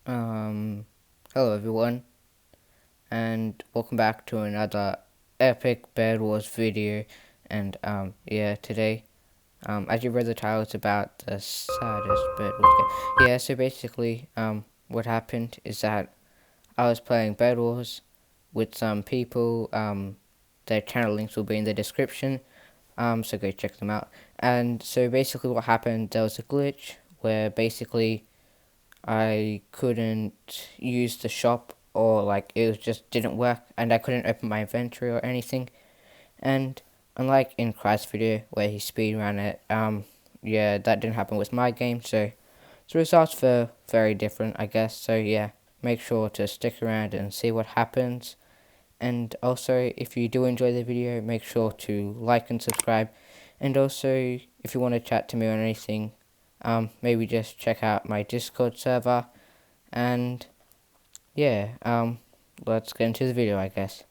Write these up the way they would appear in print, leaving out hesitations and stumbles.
Um, Hello everyone, and welcome back to another epic Bedwars video. And today, as you read the title, it's about the saddest Bedwars game. Yeah, so basically, what happened is that I was playing Bedwars with some people. Their channel links will be in the description. So go check them out. And so basically, what happened? There was a glitch where basically I couldn't use the shop, or like it was just didn't work, and I couldn't open my inventory or anything. And unlike in Christ's video where he speedran it, yeah, that didn't happen with my game. So the results were very different, I guess. So yeah, make sure to stick around and see what happens. And also, if you do enjoy the video, make sure to like and subscribe. And also, if you want to chat to me on anything, maybe just check out my Discord server. And yeah, let's get into the video, I guess.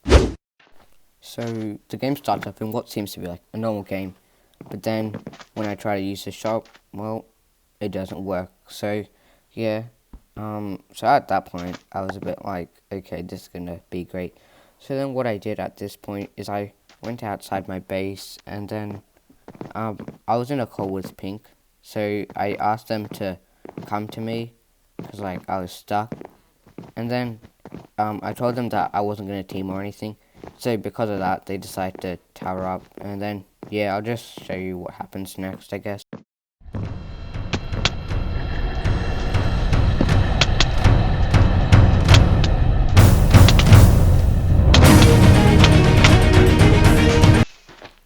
So the game starts off in what seems to be like a normal game, but then when I try to use the shop, well, it doesn't work. So yeah, so at that point, I was a bit like, okay, this is gonna be great. So then what I did at this point is I went outside my base, and then I was in a call with Pink, so I asked them to come to me because like I was stuck. And then I told them that I wasn't going to team or anything. So because of that, they decided to tower up. And then, yeah, I'll just show you what happens next, I guess.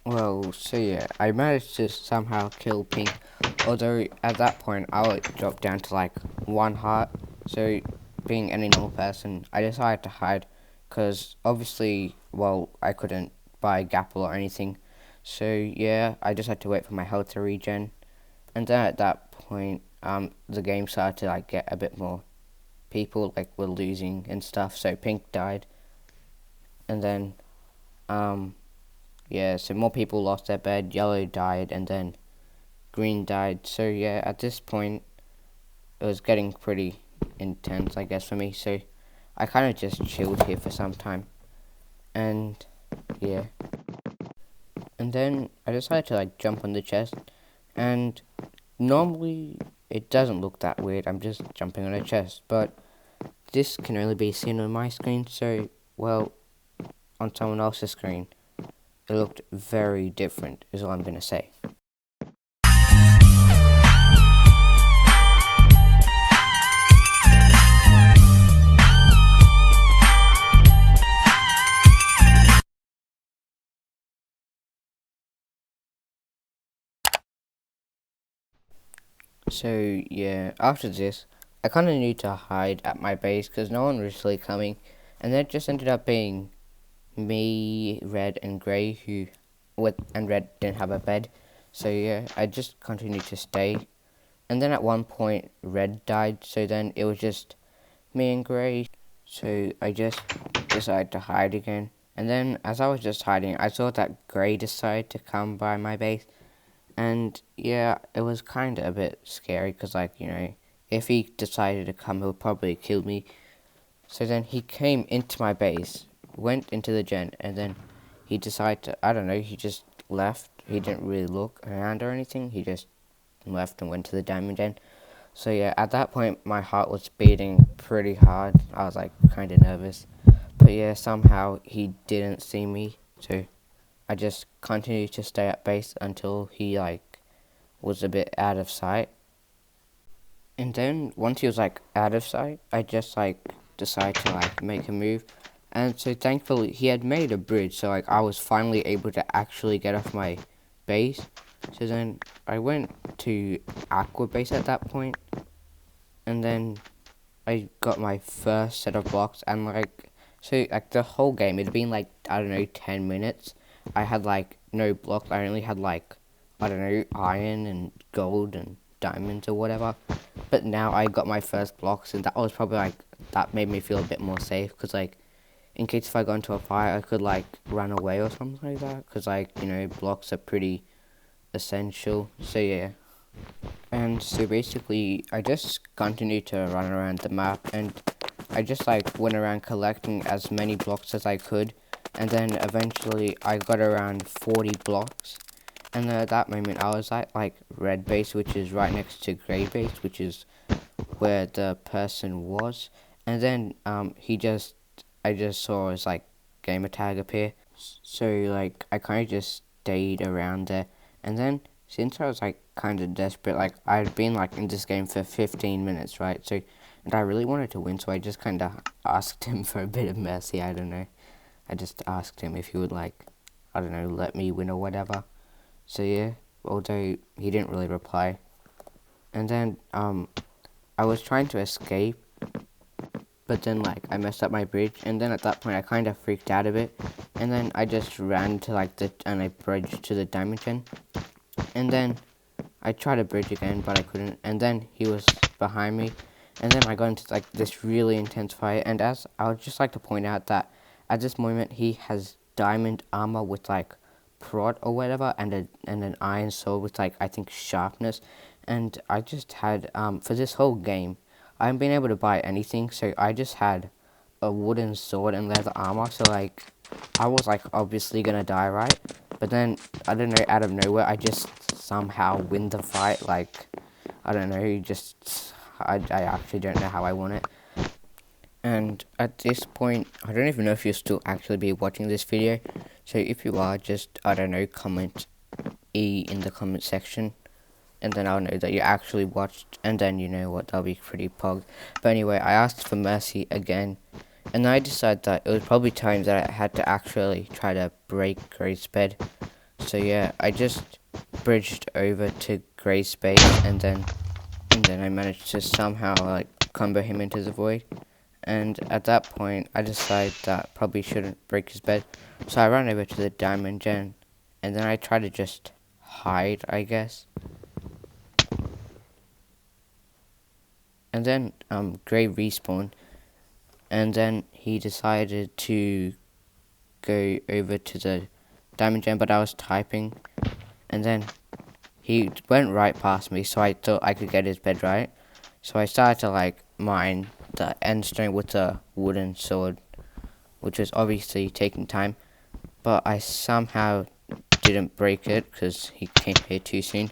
Well, so yeah, I managed to somehow kill Pink. Although at that point, I would drop down to like 1 heart. So being any normal person, I decided to hide. Because obviously, well, I couldn't buy Gapple or anything. So yeah, I just had to wait for my health to regen. And then at that point, the game started to like get a bit more people like were losing and stuff. So Pink died, and then yeah, so more people lost their bed. Yellow died, and then green died. So yeah, at this point, it was getting pretty intense, I guess, for me. So I kind of just chilled here for some time, and yeah, and then I decided to like jump on the chest, and normally it doesn't look that weird. I'm just jumping on a chest, but this can only be seen on my screen. So well, on someone else's screen, it looked very different. Is all I'm gonna say. So yeah, after this, I kind of need to hide at my base because no one was really coming, and then it just ended up being me, Red, and Grey, who and Red didn't have a bed. So yeah, I just continued to stay, and then at one point Red died. So then it was just me and Grey. So I just decided to hide again. And then as I was just hiding, I saw that Grey decided to come by my base. And yeah, it was kind of a bit scary because, like, you know, if he decided to come, he would probably kill me. So then he came into my base, went into the gen, and then he decided to, I don't know, he just left. He didn't really look around or anything. He just left and went to the diamond gen. So yeah, at that point, my heart was beating pretty hard. I was like kind of nervous. But yeah, somehow he didn't see me. So I just continued to stay at base until he like was a bit out of sight. And then once he was like out of sight, I just like decided to like make a move. And so thankfully he had made a bridge, so like I was finally able to actually get off my base. So then I went to Aqua base at that point, and then I got my first set of blocks, and like so like the whole game it'd been like, I don't know, 10 minutes. I had like no blocks. I only had like, I don't know, iron and gold and diamonds or whatever. But now I got my first blocks, and that was probably like, that made me feel a bit more safe, because like in case if I got into a fight I could like run away or something like that, because like, you know, blocks are pretty essential. So yeah, And so basically, I just continued to run around the map, and I just like went around collecting as many blocks as I could, and then eventually I got around 40 blocks. And then at that moment, I was at like red base, which is right next to gray base, which is where the person was. And then I just saw his like gamer tag appear. So like I kind of just stayed around there, and then since I was like kind of desperate, like I'd been like in this game for 15 minutes, right? So and I really wanted to win, so I just kind of asked him for a bit of mercy. I don't know. I just asked him if he would like, I don't know, let me win or whatever. So yeah, although he didn't really reply. And then I was trying to escape, but then like I messed up my bridge, and then at that point I kind of freaked out a bit, and then I just ran to like I bridged to the diamond gen, and then I tried to bridge again, but I couldn't, and then he was behind me, and then I got into like this really intense fight. And as I would just like to point out that at this moment he has diamond armor with like prot or whatever, and an iron sword with like I think sharpness, and I just had for this whole game I haven't been able to buy anything, so I just had a wooden sword and leather armor, so like I was like obviously gonna die, right? But then I don't know, out of nowhere I just somehow win the fight. Like I don't know, I actually don't know how I won it. And at this point, I don't even know if you'll still actually be watching this video, so if you are, just I don't know, comment E in the comment section, and then I'll know that you actually watched, and then you know what, that'll be pretty pog. But anyway, I asked for mercy again, and then I decided that it was probably time that I had to actually try to break Gray's bed. So yeah, I just bridged over to Gray's base, and then I managed to somehow like combo him into the void. And at that point, I decided that probably shouldn't break his bed, so I ran over to the diamond gen, and then I tried to just hide, I guess. And then Gray respawned, and then he decided to go over to the diamond gen, but I was typing, and then he went right past me, so I thought I could get his bed right. So I started to like mine the end stone with the wooden sword, which was obviously taking time, but I somehow didn't break it because he came here too soon.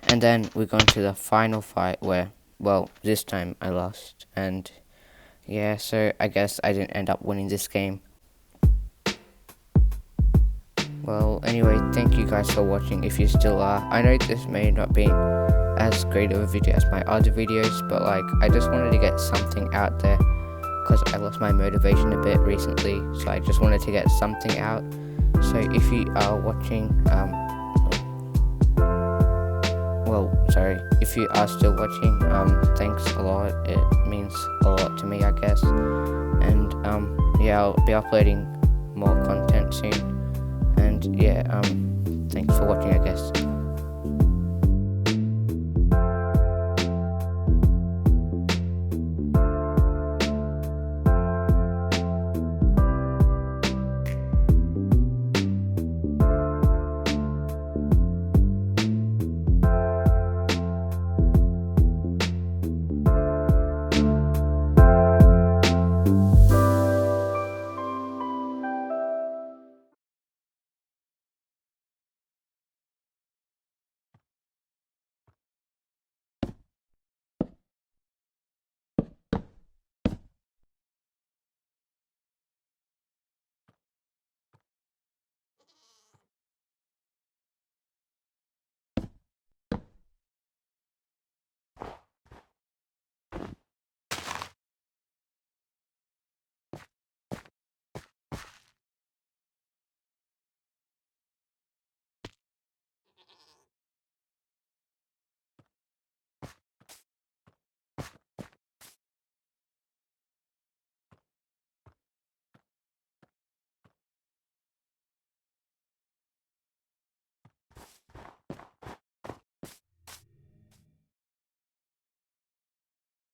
And then we got into the final fight where, well, this time I lost, and yeah, so I guess I didn't end up winning this game. Well, anyway, thank you guys for watching if you still are. I know this may not be as great of a video as my other videos, but like I just wanted to get something out there because I lost my motivation a bit recently, so I just wanted to get something out. So if you are watching, if you are still watching, thanks a lot. It means a lot to me, I guess. And yeah, I'll be uploading more content soon. And yeah, thanks for watching, I guess.